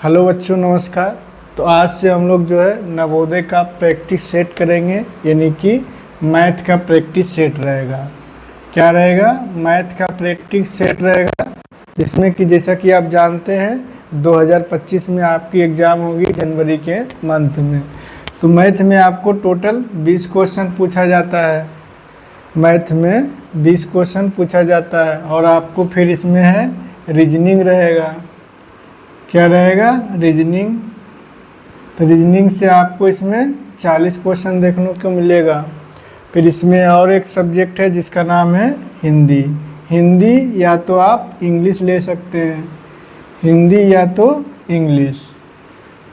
Hello बच्चों, नमस्कार। तो आज से हम लोग जो है नवोदय का प्रैक्टिस सेट करेंगे, यानी कि मैथ का प्रैक्टिस सेट रहेगा। क्या रहेगा? मैथ का प्रैक्टिस सेट रहेगा, जिसमें कि जैसा कि आप जानते हैं 2025 में आपकी एग्ज़ाम होगी जनवरी के मंथ में। तो मैथ में आपको टोटल 20 क्वेश्चन पूछा जाता है। मैथ में 20 क्वेश्चन पूछा जाता है और आपको फिर इसमें है रीजनिंग रहेगा। क्या रहेगा? रीजनिंग। तो रीजनिंग से आपको इसमें 40 क्वेश्चन देखने को मिलेगा। फिर इसमें और एक सब्जेक्ट है जिसका नाम है हिंदी। हिंदी या तो आप इंग्लिश ले सकते हैं, हिंदी या तो इंग्लिश,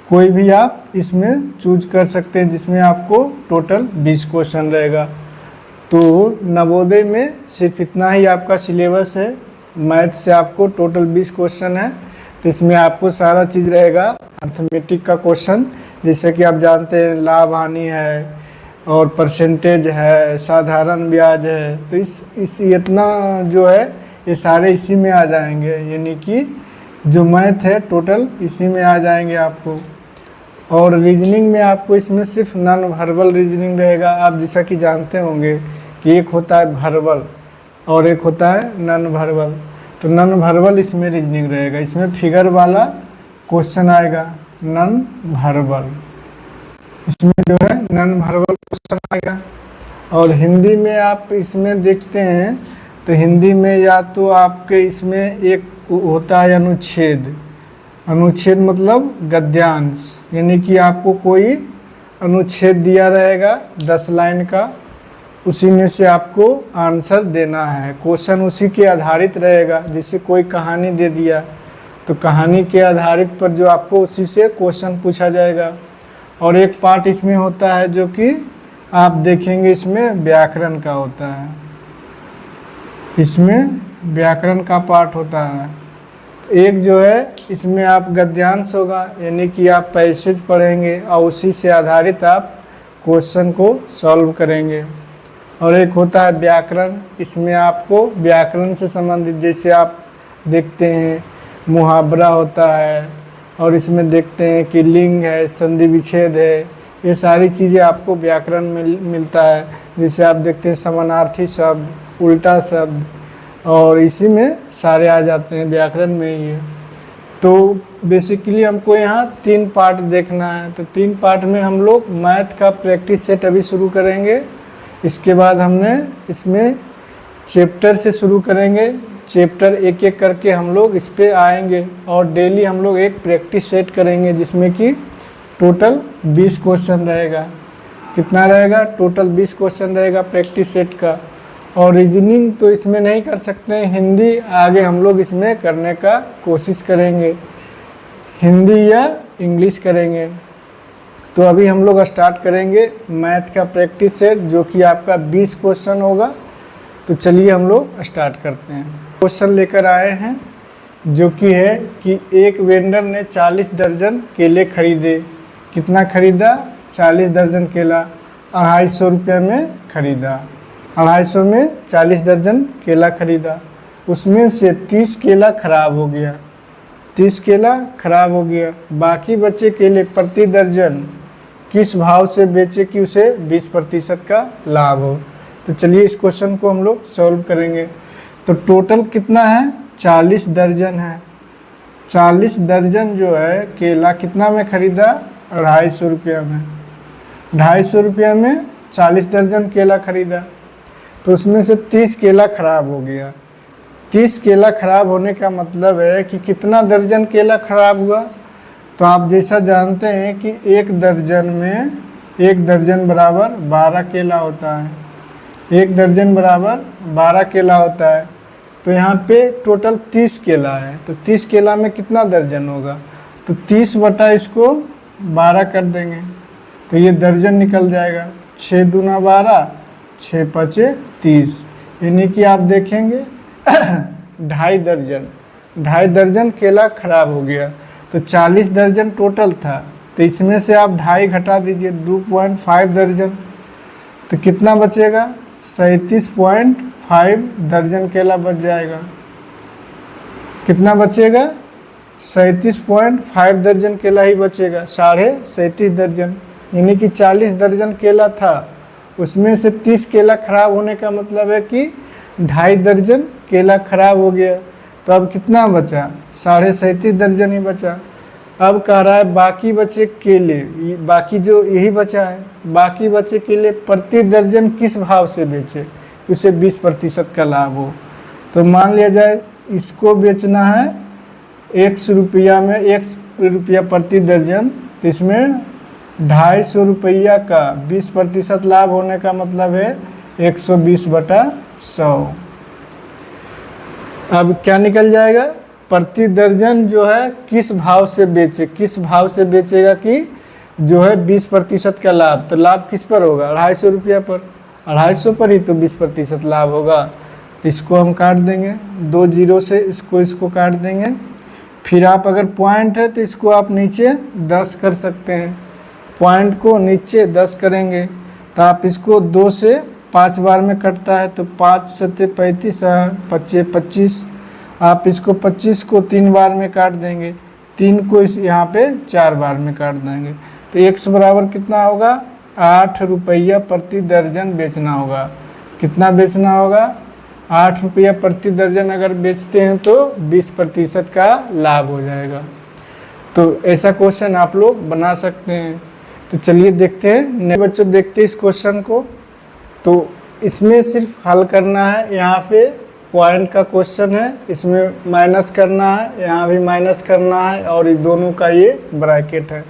कोई भी आप इसमें चूज कर सकते हैं, जिसमें आपको टोटल 20 क्वेश्चन रहेगा। तो नवोदय में सिर्फ इतना ही आपका सिलेबस है। मैथ से आपको टोटल 20 क्वेश्चन है। तो इसमें आपको सारा चीज़ रहेगा। अर्थमेटिक का क्वेश्चन, जैसे कि आप जानते हैं लाभ हानि है और परसेंटेज है, साधारण ब्याज है। तो इस इतना जो है ये सारे इसी में आ जाएंगे, यानी कि जो मैथ है टोटल इसी में आ जाएंगे आपको। और रीजनिंग में आपको इसमें सिर्फ नॉन वर्बल रीजनिंग रहेगा। आप जैसा कि जानते होंगे कि एक होता है वर्बल और एक होता है नॉन वर्बल। तो नॉन वर्बल इसमें रीजनिंग रहेगा। इसमें फिगर वाला क्वेश्चन आएगा, नॉन वर्बल। इसमें जो है नॉन वर्बल क्वेश्चन आएगा। और हिंदी में आप इसमें देखते हैं तो हिंदी में या तो आपके इसमें एक होता है अनुच्छेद। अनुच्छेद मतलब गद्यांश, यानी कि आपको कोई अनुच्छेद दिया रहेगा 10 लाइन का, उसी में से आपको आंसर देना है। क्वेश्चन उसी के आधारित रहेगा। जैसे कोई कहानी दे दिया तो कहानी के आधारित पर जो आपको उसी से क्वेश्चन पूछा जाएगा। और एक पार्ट इसमें होता है जो कि आप देखेंगे इसमें व्याकरण का होता है। इसमें व्याकरण का पार्ट होता है। एक जो है इसमें आप गद्यांश होगा, यानी कि आप पैसेज पढ़ेंगे और उसी से आधारित आप क्वेश्चन को सॉल्व करेंगे। और एक होता है व्याकरण। इसमें आपको व्याकरण से संबंधित, जैसे आप देखते हैं मुहावरा होता है, और इसमें देखते हैं कि लिंग है, संधि विच्छेद है, ये सारी चीज़ें आपको व्याकरण में मिलता है। जैसे आप देखते हैं समानार्थी शब्द, उल्टा शब्द, और इसी में सारे आ जाते हैं व्याकरण में ही। तो बेसिकली हमको यहाँ 3 पार्ट देखना है। तो 3 पार्ट में हम लोग मैथ का प्रैक्टिस सेट अभी शुरू करेंगे। इसके बाद हमने इसमें चैप्टर से शुरू करेंगे। चैप्टर एक एक करके हम लोग इस पे आएंगे और डेली हम लोग एक प्रैक्टिस सेट करेंगे, जिसमें कि टोटल 20 क्वेश्चन रहेगा। कितना रहेगा? टोटल 20 क्वेश्चन रहेगा प्रैक्टिस सेट का। और रीजनिंग तो इसमें नहीं कर सकते हैं, हिंदी आगे हम लोग इसमें करने का कोशिश करेंगे, हिंदी या इंग्लिश करेंगे। तो अभी हम लोग स्टार्ट करेंगे मैथ का प्रैक्टिस सेट, जो कि आपका 20 क्वेश्चन होगा। तो चलिए हम लोग स्टार्ट करते हैं। क्वेश्चन लेकर आए हैं जो कि है कि एक वेंडर ने 40 दर्जन केले खरीदे। कितना खरीदा? 40 दर्जन केला 250 रुपये में खरीदा। 250 में 40 दर्जन केला खरीदा। उसमें से 30 केला खराब हो गया। 30 केला खराब हो गया। बाकी बचे केले प्रति दर्जन किस भाव से बेचे कि उसे 20% का लाभ हो। तो चलिए इस क्वेश्चन को हम लोग सॉल्व करेंगे। तो टोटल कितना है? 40 दर्जन है। 40 दर्जन जो है केला कितना में खरीदा? 250 रुपया में। 250 रुपया में 40 दर्जन केला खरीदा। तो उसमें से 30 केला खराब हो गया। 30 केला खराब होने का मतलब है कि कितना दर्जन केला खराब हुआ। तो आप जैसा जानते हैं कि एक दर्जन में 1 दर्जन बराबर 12 केला होता है। 1 दर्जन बराबर 12 केला होता है। तो यहाँ पे टोटल 30 केला है। तो 30 केला में कितना दर्जन होगा? तो 30 बटा इसको 12 कर देंगे तो ये दर्जन निकल जाएगा। 6 दूना 12, 6 पचे 30, यानी कि आप देखेंगे 2.5 दर्जन केला खराब हो गया। तो 40 दर्जन टोटल था, तो इसमें से आप 2.5 घटा दीजिए, 2.5 दर्जन। तो कितना बचेगा? 37.5 दर्जन केला बच जाएगा। कितना बचेगा? 37.5 दर्जन केला ही बचेगा, 37.5 दर्जन, यानी कि 40 दर्जन केला था, उसमें से 30 केला खराब होने का मतलब है कि 2.5 दर्जन केला खराब हो गया। तो अब कितना बचा? 37.5 दर्जन ही बचा। अब कह रहा है बाकी बचे केले, बाकी जो यही बचा है, बाकी बचे केले प्रति दर्जन किस भाव से बेचे कि उसे 20% का लाभ हो। तो मान लिया जाए इसको बेचना है X रुपया में, X रुपया प्रति दर्जन, तो इसमें 250 रुपया का 20% लाभ होने का मतलब है 120/100। अब क्या निकल जाएगा? प्रति दर्जन जो है किस भाव से बेचे, किस भाव से बेचेगा कि जो है 20% का लाभ। तो लाभ किस पर होगा? 250 रुपया पर, 250 पर ही तो 20% लाभ होगा। तो इसको हम काट देंगे, 2 जीरो से इसको काट देंगे। फिर आप अगर पॉइंट है तो इसको आप नीचे 10 कर सकते हैं, पॉइंट को नीचे 10 करेंगे तो आप इसको 2 से 5 बार में कटता है, तो 5 सत्ते 35, 25 25, आप इसको 25 को 3 बार में काट देंगे, 3 को इस यहाँ पे 4 बार में काट देंगे। तो X बराबर कितना होगा? 8 रुपया प्रति दर्जन बेचना होगा। कितना बेचना होगा? 8 रुपया प्रति दर्जन अगर बेचते हैं तो 20% का लाभ हो जाएगा। तो ऐसा क्वेश्चन आप लोग बना सकते हैं। तो चलिए देखते हैं, नए बच्चों देखते हैं इस क्वेश्चन को। तो इसमें सिर्फ हल करना है, यहाँ पे पॉइंट का क्वेश्चन है, इसमें माइनस करना है, यहाँ भी माइनस करना है, और ये दोनों का ये ब्रैकेट है।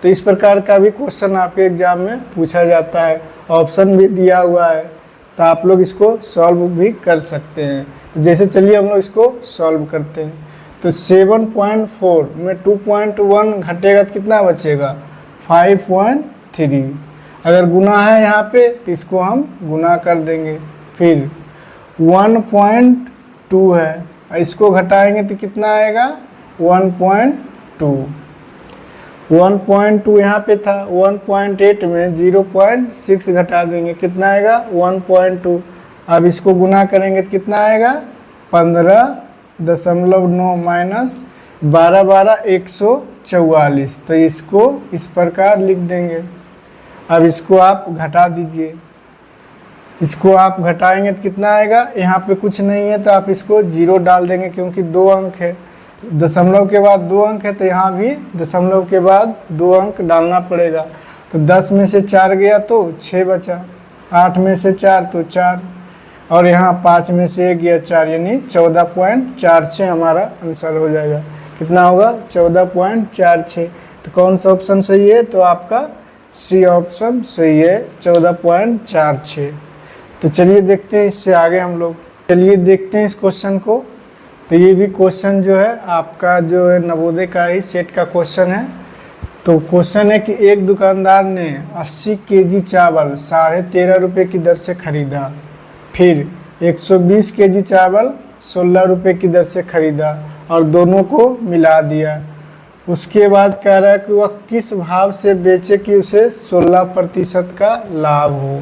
तो इस प्रकार का भी क्वेश्चन आपके एग्जाम में पूछा जाता है, ऑप्शन भी दिया हुआ है, तो आप लोग इसको सॉल्व भी कर सकते हैं। तो जैसे चलिए हम लोग इसको सॉल्व करते हैं। तो 7.4 में 2.1 घटेगा तो कितना बचेगा? 5.3। अगर गुना है यहाँ पे तो इसको हम गुना कर देंगे। फिर 1.2 है, इसको घटाएंगे तो कितना आएगा? 1.2। 1.2 यहाँ पे था, 1.8 में 0.6 घटा देंगे, कितना आएगा? 1.2। अब इसको गुना करेंगे तो कितना आएगा? 15.9 माइनस 12 12 144। तो इसको इस प्रकार लिख देंगे। अब इसको आप घटा दीजिए, इसको आप घटाएंगे तो कितना आएगा? यहाँ पे कुछ नहीं है तो आप इसको 0 डाल देंगे, क्योंकि 2 अंक है, दशमलव के बाद 2 अंक है, तो यहाँ भी दशमलव के बाद 2 अंक डालना पड़ेगा। तो 10 में से 4 गया तो 6 बचा, 8 में से 4 तो 4, और यहाँ 5 में से 1 गया 4, यानी 14.46 हमारा आंसर हो जाएगा। कितना होगा? 14.46। तो कौन सा ऑप्शन सही है? तो आपका सी ऑप्शन सही है, 14.46। तो चलिए देखते हैं इससे आगे हम लोग। चलिए देखते हैं इस क्वेश्चन को। तो ये भी क्वेश्चन जो है आपका जो है नवोदय का ही सेट का क्वेश्चन है। तो क्वेश्चन है कि एक दुकानदार ने 80 केजी चावल 13.5 रुपये की दर से खरीदा, फिर 120 केजी चावल 16 रुपये की दर से खरीदा और दोनों को मिला दिया। उसके बाद कह रहा है कि वह किस भाव से बेचे कि उसे 16% का लाभ हो।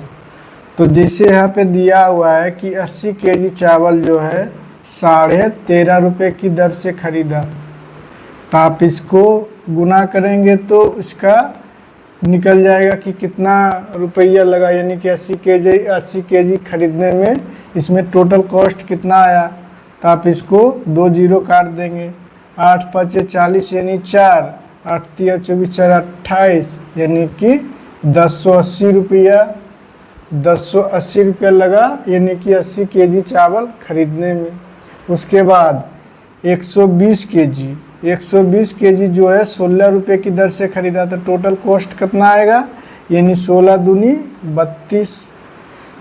तो जैसे यहाँ पे दिया हुआ है कि 80 केजी चावल जो है 13.5 रुपये की दर से खरीदा, तो आप इसको गुना करेंगे तो इसका निकल जाएगा कि कितना रुपया लगा, यानी कि 80 केजी खरीदने में इसमें टोटल कॉस्ट कितना आया। तो आप इसको 2 जीरो काट देंगे, 8 5 40 यानी 4, 8 3 24 4 28, यानी कि 1080 रुपया, 1080 रुपया लगा, यानी कि 80 केजी चावल खरीदने में। उसके बाद 120 केजी जो है 16 रुपये की दर से खरीदा, तो टोटल कॉस्ट कितना आएगा? यानी 16 दूनी 32,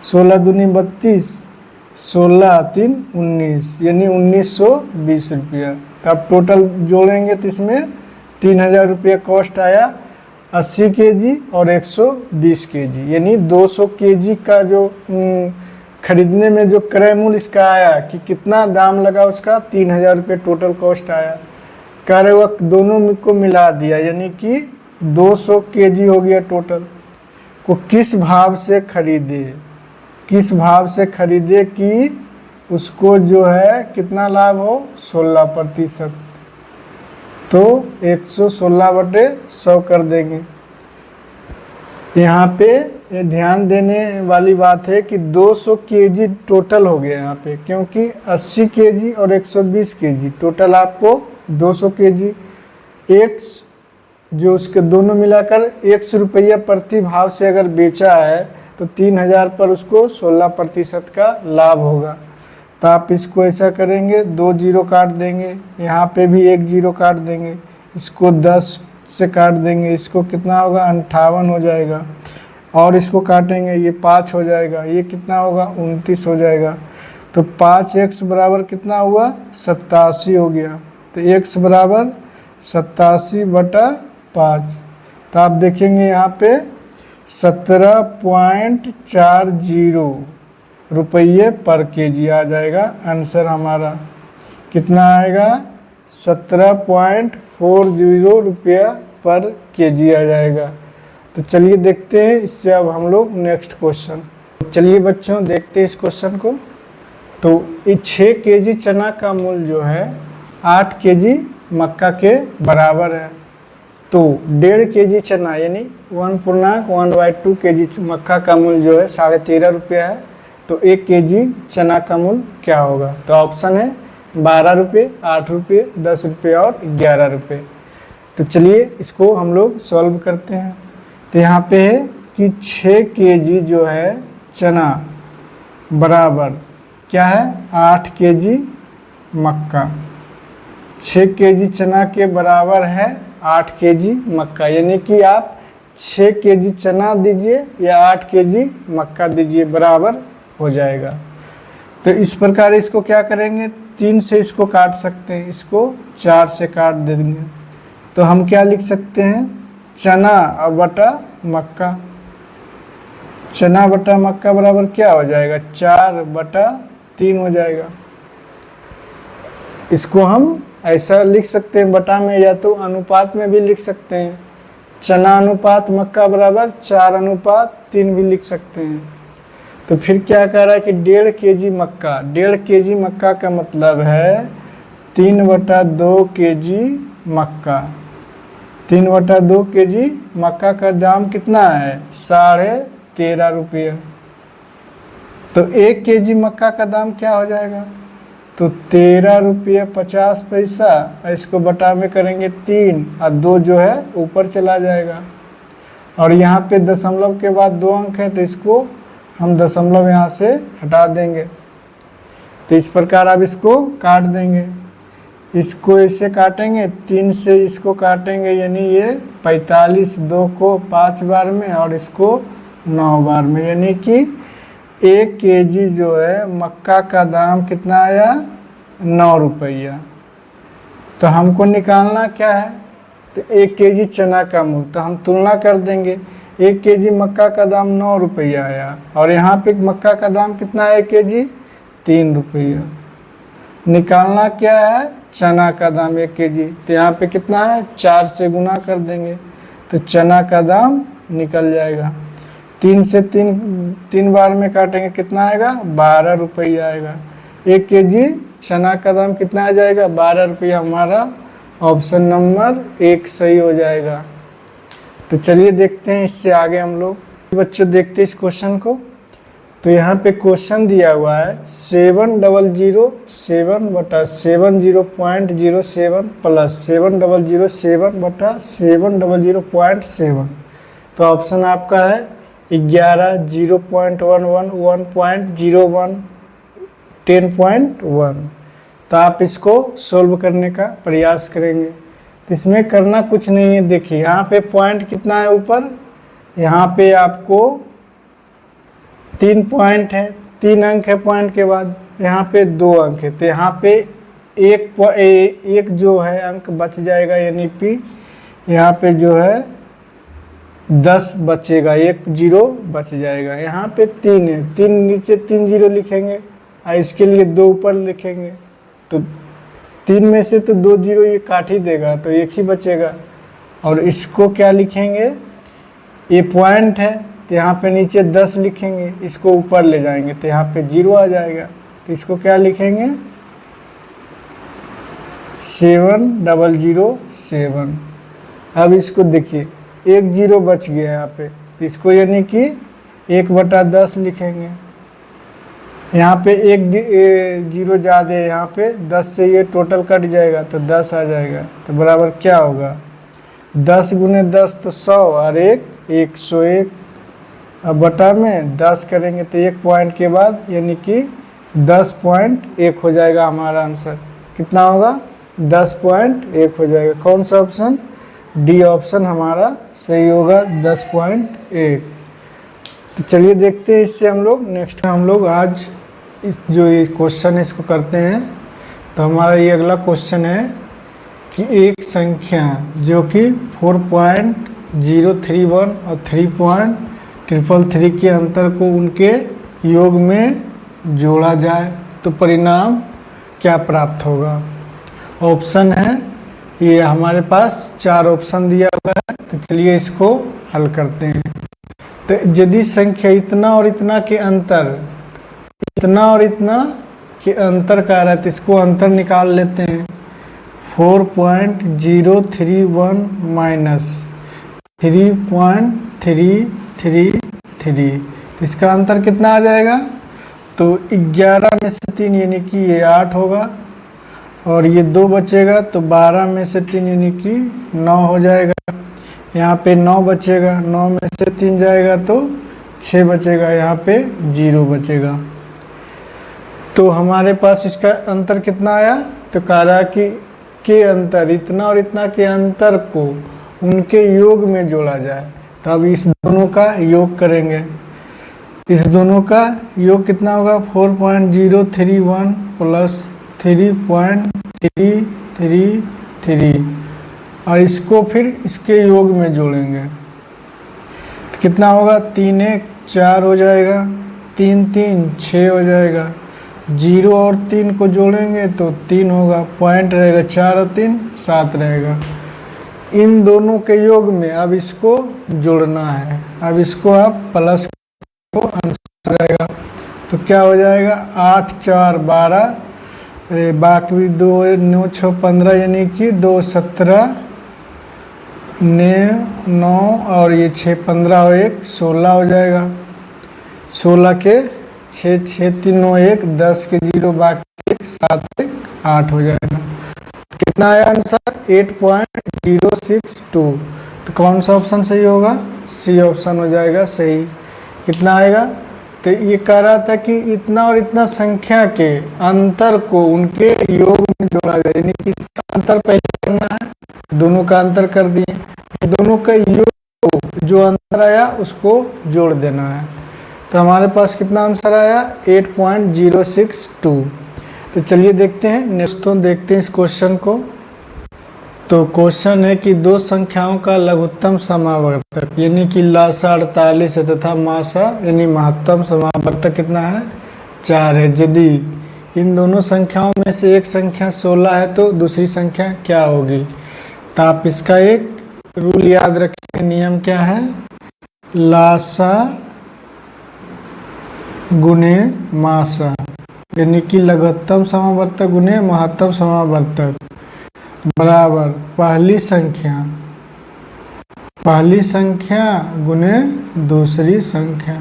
16 दूनी 32, 16 3 19, यानी 1920 रुपया। तो आप टोटल जोड़ेंगे तो इसमें 3000 रुपया कॉस्ट आया 80 केजी और 120 केजी, यानी 200 केजी का जो खरीदने में जो क्रय मूल्य इसका आया कि कितना दाम लगा उसका 3000 रुपये टोटल कॉस्ट आया। कह रहे वक्त दोनों को मिला दिया, यानी कि 200 केजी हो गया टोटल। को किस भाव से खरीदे, किस भाव से खरीदे कि उसको जो है कितना लाभ हो? 16%। तो 116/100 कर देंगे। यहाँ पे ये ध्यान देने वाली बात है कि 200 केजी टोटल हो गया यहाँ पे, क्योंकि 80 केजी और 120 केजी टोटल आपको 200 केजी। एक्स जो उसके दोनों मिलाकर 100 रुपया प्रति भाव से अगर बेचा है तो 3000 पर उसको 16% का लाभ होगा। तो आप इसको ऐसा करेंगे, 2 जीरो काट देंगे, यहाँ पे भी 1 जीरो काट देंगे, इसको 10 से काट देंगे, इसको कितना होगा 58 हो जाएगा, और इसको काटेंगे ये 5 हो जाएगा, ये कितना होगा 29 हो जाएगा। तो 5x बराबर कितना हुआ 87 हो गया। तो x बराबर 87/5। तो आप देखेंगे यहाँ पे 17.40 रुपये पर केजी आ जाएगा। आंसर हमारा कितना आएगा 17.40 रुपया पर केजी आ जाएगा। तो चलिए देखते हैं इससे अब हम लोग नेक्स्ट क्वेश्चन। चलिए बच्चों देखते हैं इस क्वेश्चन को। तो ये 6 केजी चना का मूल्य जो है 8 केजी मक्का के बराबर है। तो 1.5 केजी चना यानी 1.1/2 केजी मक्का का मूल्य जो है 13.5 रुपया है। तो 1 केजी चना का मूल्य क्या होगा? तो ऑप्शन है 12 रुपये, 8 रुपये, 10 रुपये और 11 रुपये। तो चलिए इसको हम लोग सॉल्व करते हैं। तो यहाँ पे है कि 6 केजी जो है चना बराबर क्या है 8 केजी मक्का। 6 केजी चना के बराबर है 8 केजी मक्का, यानी कि आप 6 केजी चना दीजिए या 8 केजी मक्का दीजिए, बराबर हो जाएगा। तो इस प्रकार इसको क्या करेंगे, 3 से इसको काट सकते हैं, इसको 4 से काट देंगे। तो हम क्या लिख सकते हैं, चना बटा मक्का। चना बटा मक्का बराबर क्या हो जाएगा 4/3 हो जाएगा। इसको हम ऐसा लिख सकते हैं बटा में, या तो अनुपात में भी लिख सकते हैं। चना अनुपात मक्का बराबर 4/3 भी लिख सकते हैं। तो फिर क्या कह रहा है कि 1.5 केजी मक्का। 1.5 केजी मक्का का मतलब है 3/2 केजी मक्का। 3/2 केजी मक्का का दाम कितना है 13.5 रुपये। तो 1 केजी मक्का का दाम क्या हो जाएगा, तो 13 रुपये 50 पैसा। इसको बटा में करेंगे 3 और 2 जो है ऊपर चला जाएगा। और यहाँ पे दशमलव के बाद 2 अंक है, तो इसको हम दशमलव यहाँ से हटा देंगे। तो इस प्रकार आप इसको काट देंगे। इसको ऐसे काटेंगे, 3 से इसको काटेंगे, यानी ये 45, 2 को 5 बार में और इसको 9 बार में, यानी कि 1 केजी जो है मक्का का दाम कितना आया 9 रुपया। तो हमको निकालना क्या है, तो 1 केजी चना का मूल्य। तो हम तुलना कर देंगे, 1 केजी मक्का का दाम 9 रुपया आया और यहाँ पे मक्का का दाम कितना है 1 केजी 3 रुपया। निकालना क्या है, चना का दाम 1 केजी। तो यहाँ पे कितना है 4 से गुना कर देंगे तो चना का दाम निकल जाएगा। 3 से 3 बार में काटेंगे, कितना आएगा 12 रुपया आएगा। 1 केजी चना का दाम कितना आ जाएगा 12 रुपया। हमारा ऑप्शन नंबर 1 सही हो जाएगा। तो चलिए देखते हैं इससे आगे हम लोग। बच्चों देखते हैं इस क्वेश्चन को। तो यहाँ पे क्वेश्चन दिया हुआ है 700/7/70.07 प्लस 700/7/70.7। तो ऑप्शन आपका है 11, 0.11, 1.01, 10.1। तो आप इसको सोल्व करने का प्रयास करेंगे। तो इसमें करना कुछ नहीं है, देखिए यहाँ पे पॉइंट कितना है ऊपर, यहाँ पे आपको 3 पॉइंट है, 3 अंक है पॉइंट के बाद, यहाँ पे 2 अंक है। तो यहाँ पे एक जो है अंक बच जाएगा, यानी कि यहाँ पे जो है 10 बचेगा, 1 जीरो बच जाएगा। यहाँ पे 3 है, 3 नीचे 3 जीरो लिखेंगे और इसके लिए 2 ऊपर लिखेंगे। तो 3 में से तो 2 जीरो ये काट ही देगा, तो 1 ही बचेगा। और इसको क्या लिखेंगे, ये पॉइंट है तो यहाँ पे नीचे 10 लिखेंगे, इसको ऊपर ले जाएंगे तो यहाँ पे 0 आ जाएगा। तो इसको क्या लिखेंगे 7007। अब इसको देखिए, एक जीरो बच गया यहाँ पे, तो इसको यानी कि 1/10 लिखेंगे। यहाँ पे एक जीरो ज़्यादा है, यहाँ पे 10 से ये टोटल कट जाएगा तो 10 आ जाएगा, तो बराबर क्या होगा 10 गुने 10 तो 100 और 101। अब बटा में 10 करेंगे तो एक पॉइंट के बाद यानी कि 10.1 हो जाएगा हमारा आंसर। कितना होगा 10.1 हो जाएगा। कौन सा ऑप्शन, डी ऑप्शन हमारा सही होगा 10.1। तो चलिए देखते हैं इससे हम लोग नेक्स्ट हम लोग आज इस जो ये क्वेश्चन है इसको करते हैं। तो हमारा ये अगला क्वेश्चन है कि एक संख्या जो कि 4.031 और 3.333 के अंतर को उनके योग में जोड़ा जाए तो परिणाम क्या प्राप्त होगा। ऑप्शन है, ये हमारे पास 4 ऑप्शन दिया हुआ है। तो चलिए इसको हल करते हैं। तो यदि संख्या इतना और इतना के अंतर, इतना और इतना के अंतर का रहा है तो इसको अंतर निकाल लेते हैं। 4.031 माइनस 3.333, तो इसका अंतर कितना आ जाएगा, तो 11 में से 3 यानी कि ये 8 होगा, और ये 2 बचेगा तो 12 में से 3 यानी कि 9 हो जाएगा। यहाँ पे 9 बचेगा, 9 में से 3 जाएगा तो 6 बचेगा, यहाँ पे 0 बचेगा। तो हमारे पास इसका अंतर कितना आया, तो कह रहा कि के अंतर, इतना और इतना के अंतर को उनके योग में जोड़ा जाए। तो अब इस दोनों का योग करेंगे। इस दोनों का योग कितना होगा, 4.031 प्लस 3.333, और इसको फिर इसके योग में जोड़ेंगे तो कितना होगा, 3 1 4 हो जाएगा, 3 3 6 हो जाएगा, 0 और 3 को जोड़ेंगे तो 3 होगा, पॉइंट रहेगा, 4 और 3 7 रहेगा। इन दोनों के योग में अब इसको जोड़ना है। अब इसको आप प्लस को आंसर जाएगा तो क्या हो जाएगा, 8 4 12, बाकी 2 9 6 15 यानी कि 2 17 9 और ये 6 15 और 1 16 हो जाएगा। 16 के 6 6 3 9 1 10 के 0 बाकी 1 7 1 8 हो जाएगा। कितना आया आंसर, 8.062। तो कौन सा ऑप्शन सही होगा, सी ऑप्शन हो जाएगा सही। कितना आएगा, तो ये कह रहा था कि इतना और इतना संख्या के अंतर को उनके योग में जोड़ा जाए, यानी कि इसका अंतर पहले करना है, दोनों का अंतर कर दिए, दोनों का योग जो अंतर आया उसको जोड़ देना है। तो हमारे पास कितना आंसर आया, 8.062। तो चलिए देखते हैं नेक्स्ट, देखते हैं इस क्वेश्चन को। तो क्वेश्चन है कि दो संख्याओं का लघुत्तम समावर्तक यानी कि लासा 48 है तथा मासा यानी महत्तम समावर्तक कितना है, 4 है। यदि इन दोनों संख्याओं में से एक संख्या 16 है तो दूसरी संख्या क्या होगी। तो आप इसका एक रूल याद रखें, नियम क्या है, लासा गुने मासा यानी कि लघुत्तम समावर्तक गुने महत्तम समावर्तक बराबर पहली संख्या गुने दूसरी संख्या।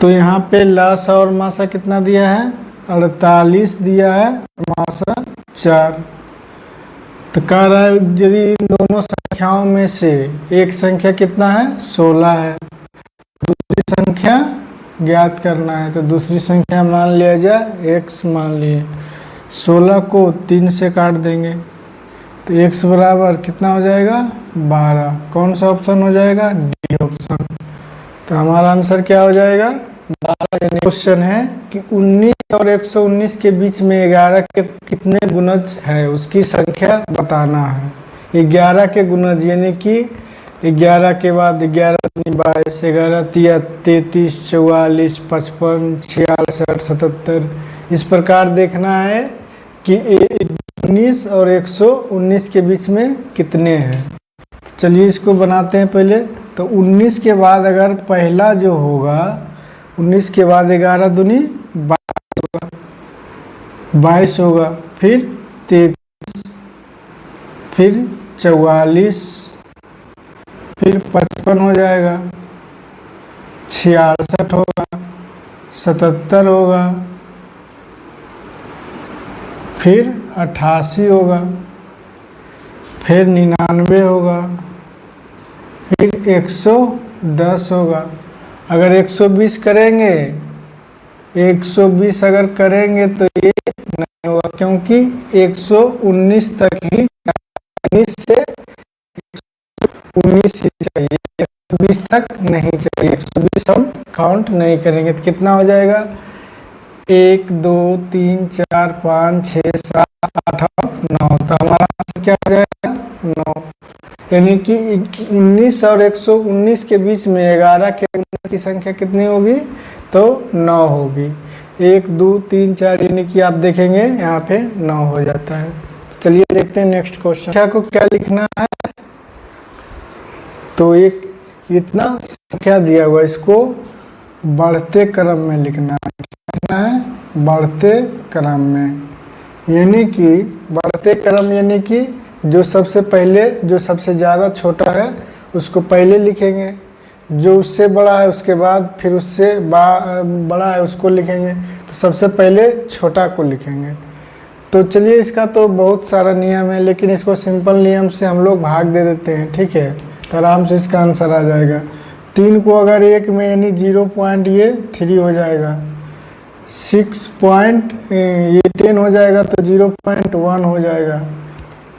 तो यहाँ पे लासा और मासा कितना दिया है, 48 दिया है, मासा 4। तो कह रहा है यदि इन दोनों संख्याओं में से एक संख्या कितना है, 16 है, दूसरी संख्या ज्ञात करना है। तो दूसरी संख्या मान लिया जाए x मान लिए, 16 को 3 से काट देंगे तो x बराबर कितना हो जाएगा, 12। कौन सा ऑप्शन हो जाएगा, डी ऑप्शन। तो हमारा आंसर क्या हो जाएगा, 12। क्वेश्चन है कि 19 और 119 के बीच में 11 के कितने गुणज है उसकी संख्या बताना है। 11 के गुणज यानी कि 11 के बाद 11 22, 11 33, 44, 55, 66, 77, इस प्रकार देखना है कि 19 और 119 के बीच में कितने हैं। तो चलिए इसको बनाते हैं पहले। तो 19 के बाद अगर पहला जो होगा, 19 के बाद 11 दूनी 22 होगा, 22 होगा, फिर 33, फिर 44, फिर 55 हो जाएगा, 66 होगा, 77 होगा, फिर 88 होगा, फिर 99 होगा, फिर 110 होगा। अगर 120 करेंगे, 120 अगर करेंगे तो ये नहीं होगा, क्योंकि 119 तक ही, 19 से 19 ही चाहिए, 120 तक नहीं चाहिए। 120 हम काउंट नहीं करेंगे तो कितना हो जाएगा? 1 2 3 4 5 6 7 8 और 9। तो हमारा आंसर क्या हो जाएगा? 9। यानी कि 19 और 119 के बीच में 11 के अंक की संख्या कितनी होगी? तो 9 होगी। 1 2 3 4, यानी कि आप देखेंगे यहाँ पे 9 हो जाता है। चलिए देखते हैं नेक्स्ट क्वेश्चन। संख्या को क्या लिखना है? तो एक इतना संख्या दिया हुआ, इसको बढ़ते क्रम में लिखना है, बढ़ते क्रम में। यानी कि बढ़ते क्रम यानी कि जो सबसे पहले, जो सबसे ज़्यादा छोटा है उसको पहले लिखेंगे, जो उससे बड़ा है उसके बाद, फिर उससे बड़ा है उसको लिखेंगे। तो सबसे पहले छोटा को लिखेंगे। तो चलिए, इसका तो बहुत सारा नियम है, लेकिन इसको सिंपल नियम से हम लोग भाग दे देते हैं, ठीक है? तो आराम से इसका आंसर आ जाएगा। 3 को अगर 1 में, यानी 0.3 हो जाएगा। 6 पॉइंट ये 10 हो जाएगा तो 0.1 हो जाएगा।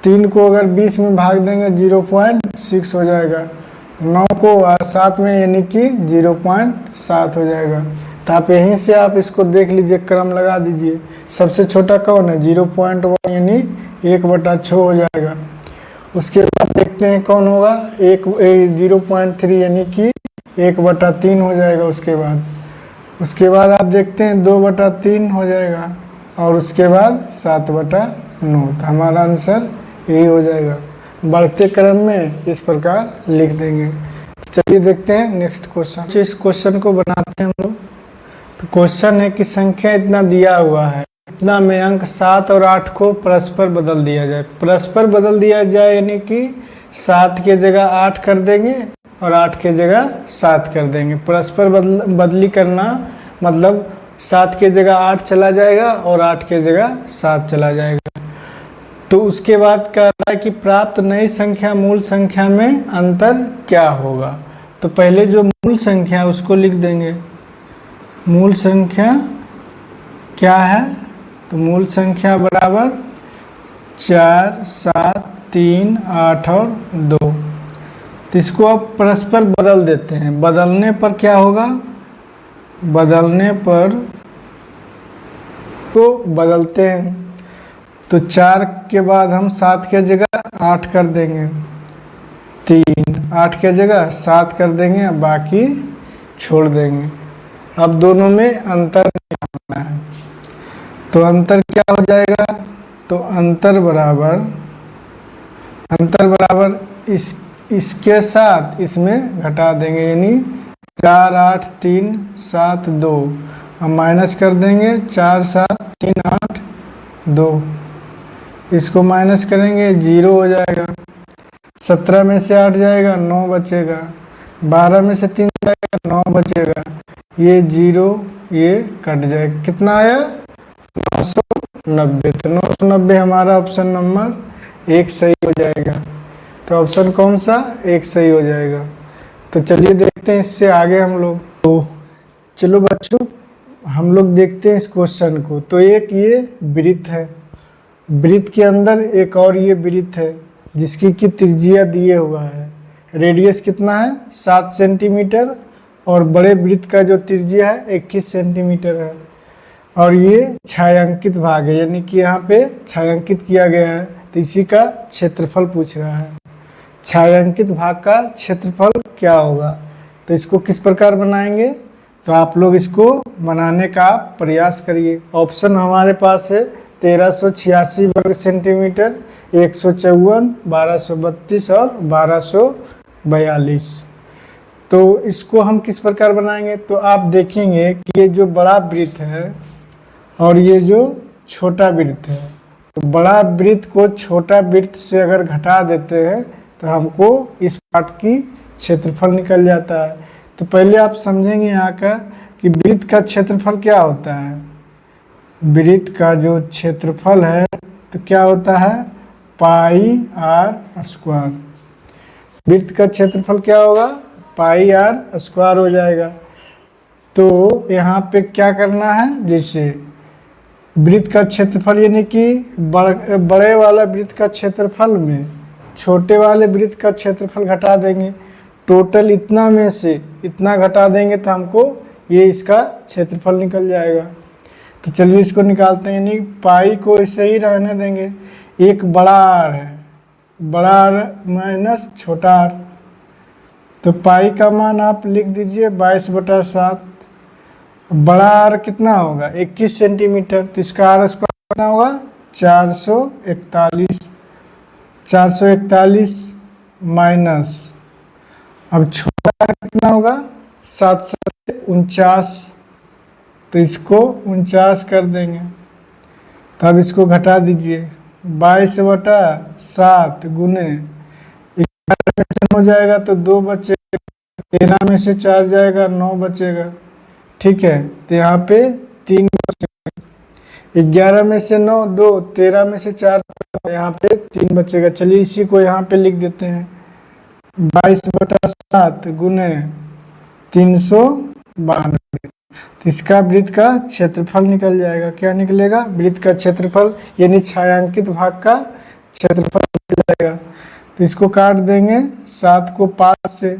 3 को अगर 20 में भाग देंगे 0.6 हो जाएगा। 9 को 7 में, यानी कि 0.7 हो जाएगा। तो आप यहीं से आप इसको देख लीजिए, क्रम लगा दीजिए। सबसे छोटा कौन है? 0.1, यानी 1/6 हो जाएगा। उसके बाद देखते हैं कौन होगा? 0.3, यानी कि 1/3 हो जाएगा। उसके बाद आप देखते हैं 2/3 हो जाएगा, और उसके बाद 7/9। तो हमारा आंसर यही हो जाएगा। बढ़ते क्रम में इस प्रकार लिख देंगे। चलिए देखते हैं नेक्स्ट क्वेश्चन। इस क्वेश्चन को बनाते हैं हम लोग। तो क्वेश्चन है कि संख्या इतना दिया हुआ है, इतना में अंक 7 और 8 को परस्पर बदल दिया जाए। परस्पर बदल दिया जाए यानी कि 7 के जगह 8 कर देंगे और 8 के जगह 7 कर देंगे। परस्पर बदली करना मतलब 7 के जगह 8 चला जाएगा और 8 के जगह 7 चला जाएगा। तो उसके बाद कह रहा है कि प्राप्त नई संख्या मूल संख्या में अंतर क्या होगा। तो पहले जो मूल संख्या है उसको लिख देंगे। मूल संख्या क्या है? तो मूल संख्या बराबर 4 7 3 8 और 2। तो इसको अब परस्पर बदल देते हैं। बदलने पर क्या होगा? बदलने पर तो बदलते हैं। तो 4 के बाद हम 7 के जगह 8 कर देंगे, 3 8 के जगह 7 कर देंगे, बाकी छोड़ देंगे। अब दोनों में अंतर निकालना है। तो अंतर क्या हो जाएगा? तो अंतर बराबर इसके साथ इसमें घटा देंगे, यानी 4 8 3 7 2। हम माइनस कर देंगे 4 7 3 8 2। इसको माइनस करेंगे 0 हो जाएगा। 17 में से 8 जाएगा 9 बचेगा। 12 में से 3 जाएगा 9 बचेगा। ये 0 ये कट जाएगा। कितना आया? 990। तो 990 हमारा ऑप्शन नंबर 1 सही हो जाएगा। तो ऑप्शन कौन सा? 1 सही हो जाएगा। तो चलिए देखते हैं इससे आगे हम लोग। तो चलो बच्चों, हम लोग देखते हैं इस क्वेश्चन को। तो एक ये वृत्त है, वृत्त के अंदर एक और ये वृत्त है जिसकी की त्रिज्या दिए हुआ है। रेडियस कितना है? 7 सेंटीमीटर, और बड़े वृत्त का जो त्रिज्या है 21 सेंटीमीटर है। और ये छायांकित भाग है, यानी कि यहाँ पे छायांकित किया गया है। तो इसी का क्षेत्रफल पूछ रहा है। छायांकित भाग का क्षेत्रफल क्या होगा? तो इसको किस प्रकार बनाएंगे? तो आप लोग इसको बनाने का प्रयास करिए। ऑप्शन हमारे पास है 1386 वर्ग सेंटीमीटर, 154, 1232 और 1242। तो इसको हम किस प्रकार बनाएंगे? तो आप देखेंगे कि ये जो बड़ा वृत्त है और ये जो छोटा वृत्त है, तो बड़ा वृत्त को छोटा वृत्त से अगर घटा देते हैं तो हमको इस पार्ट की क्षेत्रफल निकल जाता है। तो पहले आप समझेंगे यहाँ का कि वृत्त का क्षेत्रफल क्या होता है। वृत्त का जो क्षेत्रफल है तो क्या होता है, पाई आर स्क्वायर। वृत्त का क्षेत्रफल क्या होगा, पाई आर स्क्वायर हो जाएगा। तो यहाँ पे क्या करना है, जैसे वृत्त का क्षेत्रफल यानी कि बड़े वाला वृत्त का क्षेत्रफल में छोटे वाले वृत्त का क्षेत्रफल घटा देंगे। टोटल इतना में से इतना घटा देंगे तो हमको ये इसका क्षेत्रफल निकल जाएगा। तो चलिए इसको निकालते हैं, यानी पाई को ऐसे ही रहने देंगे। एक बड़ा आर है, बड़ा आर माइनस छोटा आर, तो पाई का मान आप लिख दीजिए 22/7। बड़ा आर कितना होगा 21 सेंटीमीटर, तो इसका आर स्क्वायर कितना होगा 441 माइनस, अब छोटा आर कितना होगा 749, तो इसको 49 कर देंगे। तब इसको घटा दीजिए, 22/7 गुने 11 में से 9 जाएगा तो 2 बचेगा, 13 में से 4 जाएगा 9 बचेगा। ठीक है, तो यहाँ पे 3 बचेगा, 11 में से 9 2, 13 में से 4, यहाँ पे 3 बचेगा। चलिए इसी को यहाँ पे लिख देते हैं, 22/7 गुने 392। तो इसका वृत्त का क्षेत्रफल निकल जाएगा। क्या निकलेगा, वृत्त का क्षेत्रफल यानी छायांकित भाग का क्षेत्रफल निकल जाएगा। तो इसको काट देंगे, 7 को 5 से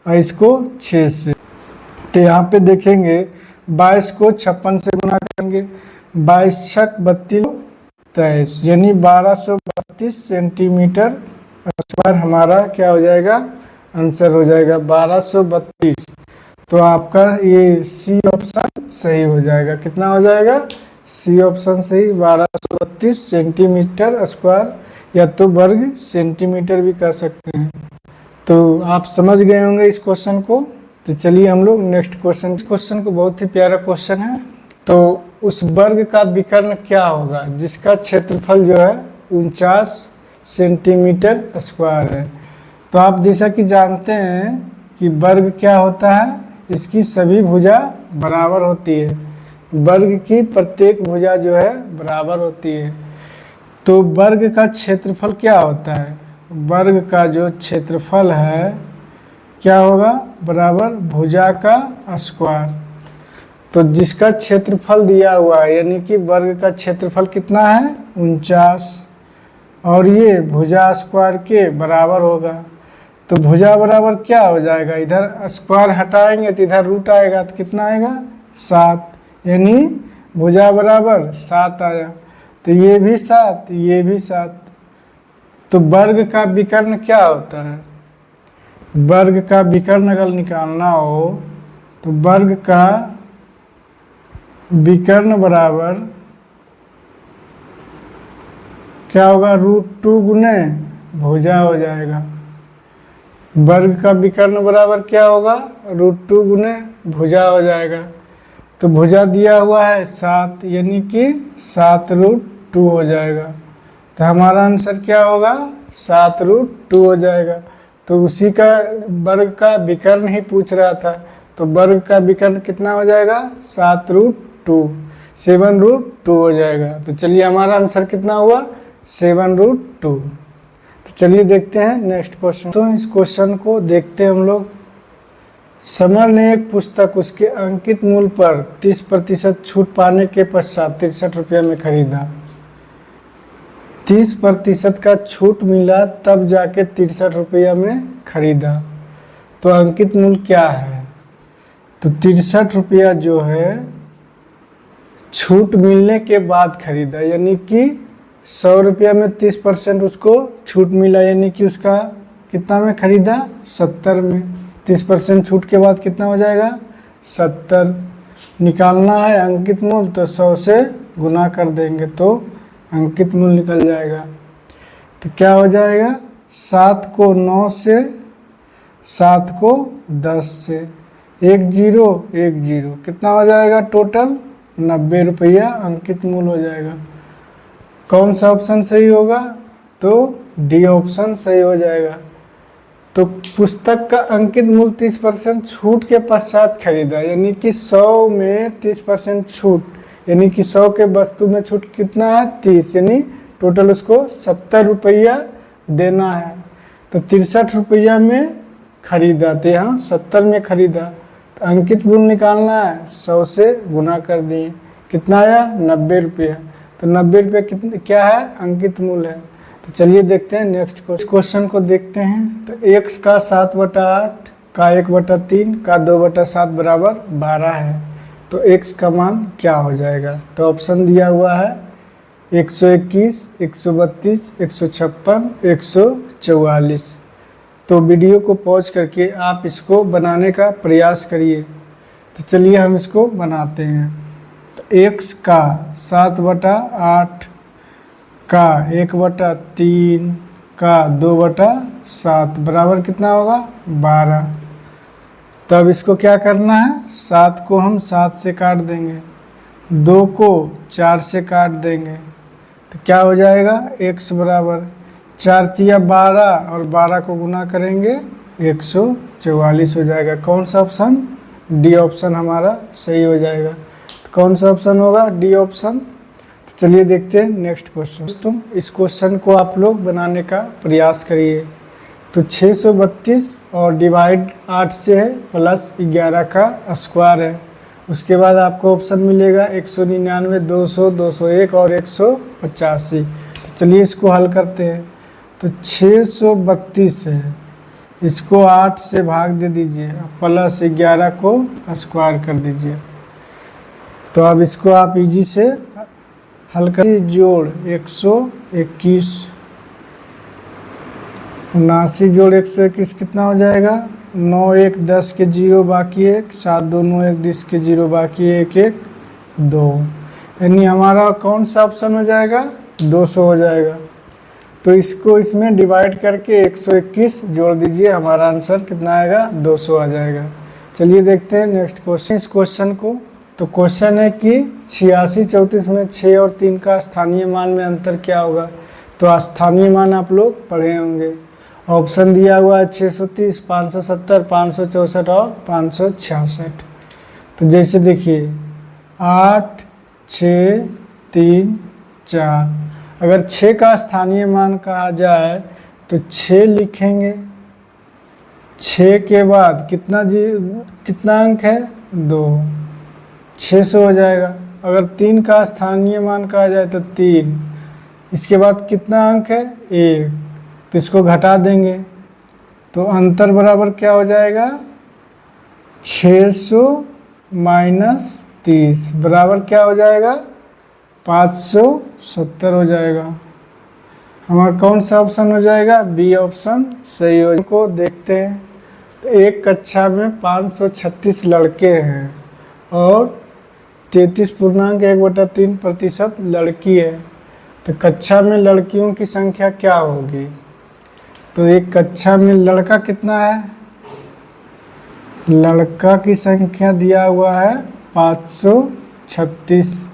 और इसको 6 से। तो यहाँ पे देखेंगे 22 को 56 से गुना करेंगे, 22 छक 32 23, यानी 1232 सेंटीमीटर स्क्वायर हमारा क्या हो जाएगा, आंसर हो जाएगा 1232। तो आपका ये सी ऑप्शन सही हो जाएगा। कितना हो जाएगा, सी ऑप्शन सही 1232 सेंटीमीटर स्क्वायर, या तो वर्ग सेंटीमीटर भी कह सकते हैं। तो आप समझ गए होंगे इस क्वेश्चन को। तो चलिए हम लोग नेक्स्ट क्वेश्चन, इस क्वेश्चन को बहुत ही प्यारा क्वेश्चन है। तो उस वर्ग का विकर्ण क्या होगा जिसका क्षेत्रफल जो है 49 सेंटीमीटर स्क्वायर है। तो आप जैसा कि जानते हैं कि वर्ग क्या होता है, इसकी सभी भुजा बराबर होती है। वर्ग की प्रत्येक भुजा जो है बराबर होती है। तो वर्ग का क्षेत्रफल क्या होता है, वर्ग का जो क्षेत्रफल है क्या होगा, बराबर भुजा का स्क्वायर। तो जिसका क्षेत्रफल दिया हुआ है यानी कि वर्ग का क्षेत्रफल कितना है 49, और ये भुजा स्क्वायर के बराबर होगा। तो भुजा बराबर क्या हो जाएगा, इधर स्क्वायर हटाएंगे तो इधर रूट आएगा, तो कितना आएगा 7, यानी भुजा बराबर 7 आया। तो ये भी 7, ये भी 7। तो वर्ग का विकर्ण क्या होता है, वर्ग का विकर्ण अगर निकालना हो तो वर्ग का विकर्ण बराबर क्या होगा, √2 गुने भुजा हो जाएगा। वर्ग का विकर्ण बराबर क्या होगा, √2 गुने भुजा हो जाएगा। तो भुजा दिया हुआ है 7, यानी कि 7√2 हो जाएगा। तो हमारा आंसर क्या होगा, 7√2 हो जाएगा। तो उसी का वर्ग का विकर्ण ही पूछ रहा था। तो वर्ग का विकर्ण कितना हो जाएगा, 7√2, 7√2 हो जाएगा। तो चलिए हमारा आंसर कितना हुआ, 7√2। तो चलिए देखते हैं नेक्स्ट क्वेश्चन। तो इस क्वेश्चन को देखते हैं हम लोग। समर ने एक पुस्तक उसके अंकित मूल्य पर 30% छूट पाने के पश्चात 63 रुपये में खरीदा। 30% का छूट मिला तब जाके 63 रुपये में खरीदा। तो अंकित मूल्य क्या है, तो 63 रुपया जो है छूट मिलने के बाद खरीदा, यानी कि 100 रुपया में 30% उसको छूट मिला, यानी कि उसका कितना में खरीदा, 70 में। 30% छूट के बाद कितना हो जाएगा, 70। निकालना है अंकित मूल्य, तो 100 से गुना कर देंगे तो अंकित मूल्य निकल जाएगा। तो क्या हो जाएगा, 7 को 9 से, 7 को 10 से, 1 0 1 0, कितना हो जाएगा टोटल 90 रुपया अंकित मूल्य हो जाएगा। कौन सा ऑप्शन सही होगा? तो डी ऑप्शन सही हो जाएगा। तो पुस्तक का अंकित मूल्य 30% छूट के पश्चात खरीदा, यानी कि 100 में 30% छूट, यानी कि 100 के वस्तु में छूट कितना है? 30, यानी टोटल उसको 70 रुपया देना है। तो 63 रुपया में खरीदा, तो यहाँ 70 में खरीदा। तो अंकित मूल्य निकालना है, 100 से गुना कर दिए, कितना आया? 90 रुपया। तो 90 रुपया कितने क्या है? अंकित मूल्य है। तो चलिए देखते हैं नेक्स्ट क्वेश्चन को देखते हैं। तो x का 7/8 का 1/3 का 2/7 बराबर 12 है। तो x का मान क्या हो जाएगा? तो ऑप्शन दिया हुआ है 121, 132, 156, 144। तो वीडियो को पॉज करके आप इसको बनाने का प्रयास करिए। तो चलिए हम इसको बनाते हैं। तो x का 7/8 का 1/3 का 2/7 बराबर कितना होगा? 12। तब इसको क्या करना है? 7 को हम 7 से काट देंगे, 2 को 4 से काट देंगे, तो क्या हो जाएगा? x बराबर 4 तिया 12 और 12 को गुना करेंगे 144 हो जाएगा। कौन सा ऑप्शन? डी ऑप्शन हमारा सही हो जाएगा। तो कौन सा ऑप्शन होगा? D option. तो चलिए देखते हैं नेक्स्ट क्वेश्चन। दोस्तों इस क्वेश्चन को आप लोग बनाने का प्रयास करिए। तो 632 और डिवाइड 8 से है प्लस 11 का स्क्वायर है। उसके बाद आपको ऑप्शन मिलेगा 199, 200, 201 और 185। तो चलिए इसको हल करते हैं। तो 632 है, इसको 8 से भाग दे दीजिए, प्लस 11 को स्क्वायर कर दीजिए। तो अब इसको आप इजी से हल कर जोड़ 121, 79 जोड़ 121 कितना हो जाएगा? 9 1 10 के 0 बाकी 1, 7 2 9 1 10 के 0 बाकी 1 1 2, यानी हमारा कौन सा ऑप्शन हो जाएगा? 200 हो जाएगा। तो इसको इसमें डिवाइड करके 121 जोड़ दीजिए, हमारा आंसर कितना आएगा? 200 आ जाएगा। चलिए देखते हैं नेक्स्ट क्वेश्चन। इस क्वेश्चन को तो क्वेश्चन है कि 86 34 में 6 और 3 का स्थानीय मान में अंतर क्या होगा? तो स्थानीय मान आप लोग पढ़े होंगे। ऑप्शन दिया हुआ है 630, 570, 564 और 566। तो जैसे देखिए 8 6 3 4, अगर 6 का स्थानीय मान कहा जाए तो 6 लिखेंगे, 6 के बाद कितना अंक है? 2, 600 हो जाएगा। अगर 3 का स्थानीय मान कहा जाए तो 3, इसके बाद कितना अंक है? 1, तो इसको घटा देंगे तो अंतर बराबर क्या हो जाएगा? 600 माइनस 30 बराबर क्या हो जाएगा? 570 हो जाएगा। हमारा कौन सा ऑप्शन हो जाएगा? बी ऑप्शन सही हो। को देखते हैं। तो एक कक्षा में 536 लड़के हैं और 33.1/3% लड़की है। तो कक्षा में लड़कियों की संख्या क्या होगी? तो एक कक्षा में लड़का कितना है? लड़का की संख्या दिया हुआ है 536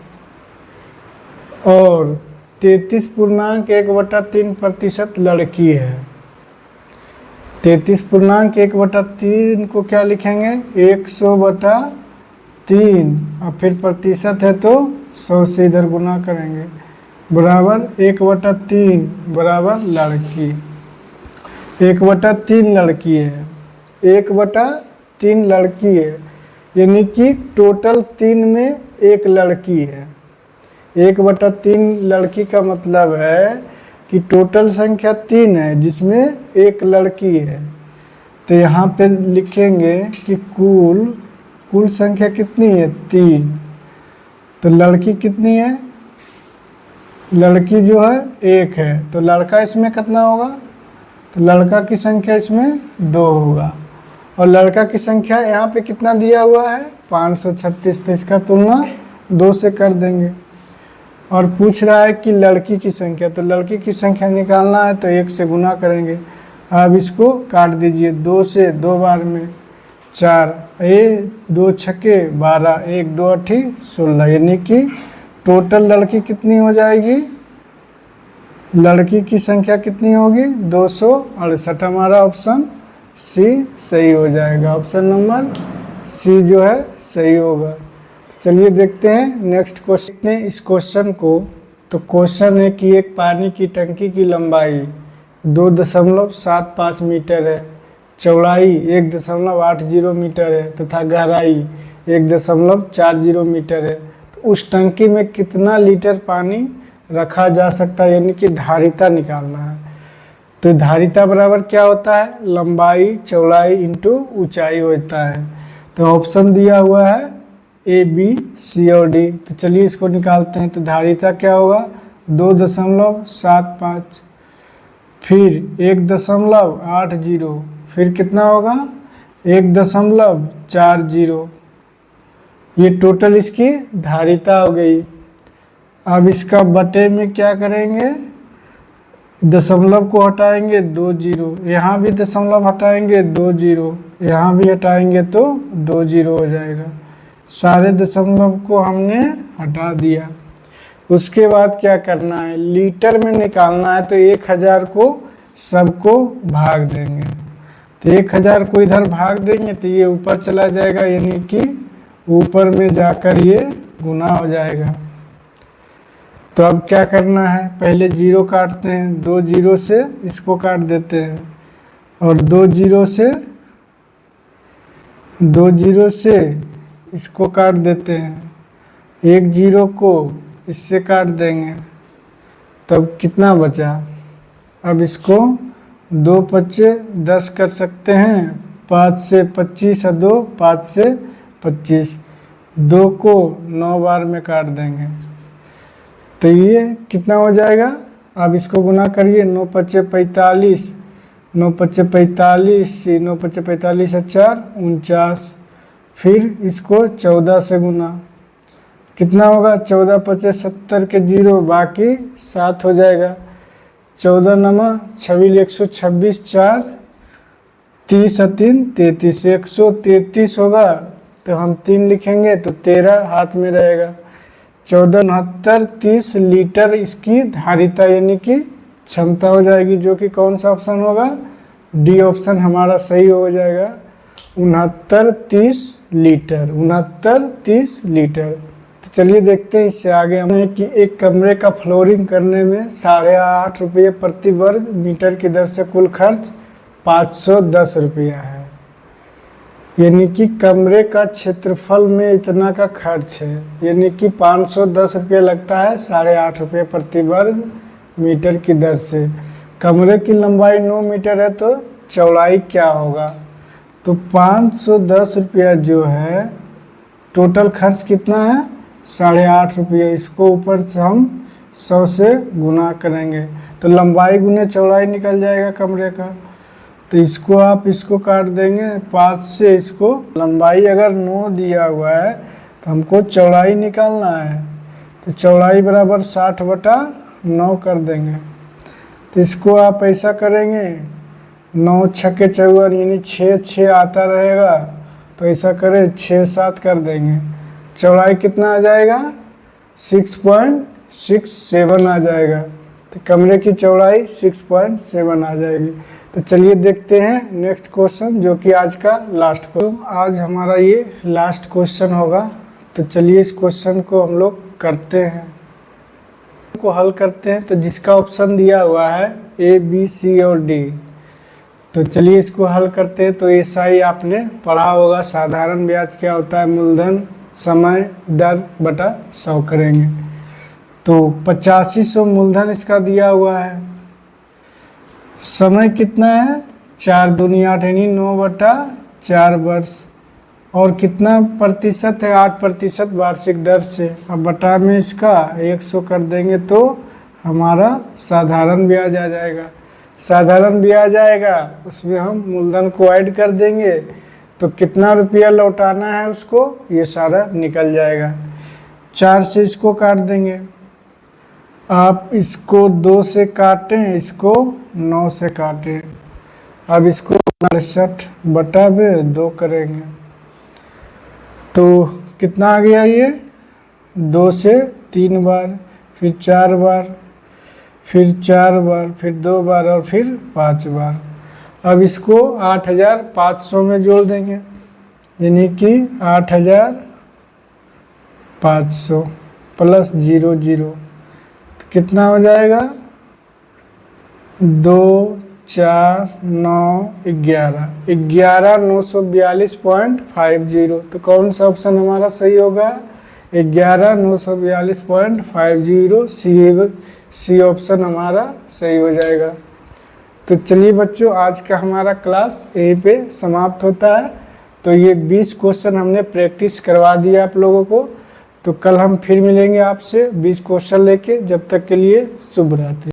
और 33.1/3% लड़की है। 33.1/3 को क्या लिखेंगे? 100/3 और फिर प्रतिशत है तो 100 से इधर गुना करेंगे, बराबर 1/3 बराबर लड़की। 1/3 लड़की है, 1/3 लड़की है, यानी कि टोटल 3 में एक लड़की है। 1/3 लड़की का मतलब है कि टोटल संख्या 3 है जिसमें एक लड़की है। तो यहाँ पे लिखेंगे कि कुल संख्या कितनी है? 3। तो लड़की कितनी है? लड़की जो है 1 है। तो लड़का इसमें कितना होगा? तो लड़का की संख्या इसमें 2 होगा और लड़का की संख्या यहाँ पे कितना दिया हुआ है? 536। तो इसका तुलना 2 से कर देंगे और पूछ रहा है कि लड़की की संख्या। तो लड़की की संख्या निकालना है तो 1 से गुना करेंगे। अब इसको काट दीजिए 2 से 2 बार में, 4, ये 2 छक्के 12, 1 2 8 16, यानी कि टोटल लड़की कितनी हो जाएगी, लड़की की संख्या कितनी होगी 268। हमारा ऑप्शन सी सही हो जाएगा, ऑप्शन नंबर सी जो है सही होगा। चलिए देखते हैं नेक्स्ट क्वेश्चन। इस क्वेश्चन को, तो क्वेश्चन है कि एक पानी की टंकी की लंबाई 2.75 मीटर है, चौड़ाई 1.80 मीटर है तथा गहराई 1.40 मीटर है, तो उस टंकी में कितना लीटर पानी रखा जा सकता है, यानी कि धारिता निकालना है। तो धारिता बराबर क्या होता है, लंबाई चौड़ाई इंटू ऊंचाई होता है। तो ऑप्शन दिया हुआ है ए बी सी और डी। तो चलिए इसको निकालते हैं। तो धारिता क्या होगा 2.75, फिर 1.80, फिर कितना होगा 1.40, ये टोटल इसकी धारिता हो गई। अब इसका बटे में क्या करेंगे, दशमलव को हटाएंगे 2 0, यहाँ भी दशमलव हटाएंगे 2 0, यहाँ भी हटाएंगे तो 2 0 हो जाएगा। सारे दशमलव को हमने हटा दिया। उसके बाद क्या करना है, लीटर में निकालना है। तो 1000 को सबको भाग देंगे, तो 1000 को इधर भाग देंगे तो ये ऊपर चला जाएगा, यानी कि ऊपर में जाकर ये गुना हो जाएगा। तो अब क्या करना है, पहले 0 काटते हैं, 2 0 से इसको काट देते हैं, और 2 0 से इसको काट देते हैं, 1 0 को इससे काट देंगे, तब कितना बचा। अब इसको 2 5 10 कर सकते हैं, 5 से 25 और 2 5 से 25, 2 को 9 बार में काट देंगे, तो ये कितना हो जाएगा। अब इसको गुना करिए, 9 5 45, 9 5 45, 9 5 45 और 4 49, फिर इसको 14 से गुना, कितना होगा 14 5 70 के 0, बाकी 7 हो जाएगा। 14 नमा 26 126, 4 30 और 3 33, 133 होगा। तो हम 3 लिखेंगे तो 13 हाथ में रहेगा। 1469 लीटर इसकी धारिता यानी कि क्षमता हो जाएगी, जो कि कौन सा ऑप्शन होगा, डी ऑप्शन हमारा सही हो जाएगा। 6930 लीटर, 6930 लीटर। तो चलिए देखते हैं इससे आगे हमें कि एक कमरे का फ्लोरिंग करने में 8.5 रुपये प्रति वर्ग मीटर की दर से कुल खर्च 510 रुपया है, यानी कि कमरे का क्षेत्रफल में इतना का खर्च है, यानी कि 510 रुपये लगता है 8.5 रुपये प्रति वर्ग मीटर की दर से। कमरे की लंबाई 9 मीटर है तो चौड़ाई क्या होगा, तो 510 रुपया जो है टोटल खर्च कितना है 8.5 रुपये, इसको ऊपर से हम 100 से गुना करेंगे तो लंबाई गुने चौड़ाई निकल जाएगा कमरे का। तो इसको आप इसको काट देंगे 5 से, इसको लंबाई अगर 9 दिया हुआ है तो हमको चौड़ाई निकालना है, तो चौड़ाई बराबर 60/9 कर देंगे। तो इसको आप ऐसा करेंगे 9 छक्के 54, यानी 6 6 आता रहेगा, तो ऐसा करें 6 7 कर देंगे। चौड़ाई कितना आ जाएगा 6.67 आ जाएगा, तो कमरे की चौड़ाई 6.7 आ जाएगी। तो चलिए देखते हैं नेक्स्ट क्वेश्चन, जो कि आज का लास्ट क्वेश्चन, आज हमारा ये लास्ट क्वेश्चन होगा। तो चलिए इस क्वेश्चन को हम लोग करते हैं, को हल करते हैं। तो जिसका ऑप्शन दिया हुआ है ए बी सी और डी, तो चलिए इसको हल करते हैं। तो एसआई आपने पढ़ा होगा, साधारण ब्याज क्या होता है, मूलधन समय दर बटा 100 करेंगे। तो 8500 मूलधन इसका दिया हुआ है, समय कितना है 4 दूनी 8 यानी 9/4 वर्ष, और कितना प्रतिशत है 8% वार्षिक दर से। अब बटा में इसका 100 कर देंगे तो हमारा साधारण ब्याज आ जाएगा। साधारण ब्याज आएगा, उसमें हम मूलधन को ऐड कर देंगे तो कितना रुपया लौटाना है उसको, ये सारा निकल जाएगा। 4 से इसको काट देंगे, आप इसको 2 से काटें, इसको 9 से काटें, अब इसको 62/2 करेंगे तो कितना आ गया ये 2 से 3 बार, फिर 4 बार, फिर 4 बार, फिर 2 बार और फिर 5 बार। अब इसको 8500 में जोड़ देंगे, यानी कि 8500 प्लस 00 तो कितना हो जाएगा 2 4 9 11 942.50। तो कौन सा ऑप्शन हमारा सही होगा 942.50। सी ऑप्शन हमारा सही हो जाएगा। तो चलिए बच्चों, आज का हमारा क्लास यहीं पे समाप्त होता है। तो ये 20 क्वेश्चन हमने प्रैक्टिस करवा दिया आप लोगों को। तो कल हम फिर मिलेंगे आपसे 20 क्वेश्चन लेके। जब तक के लिए शुभ रात्रि।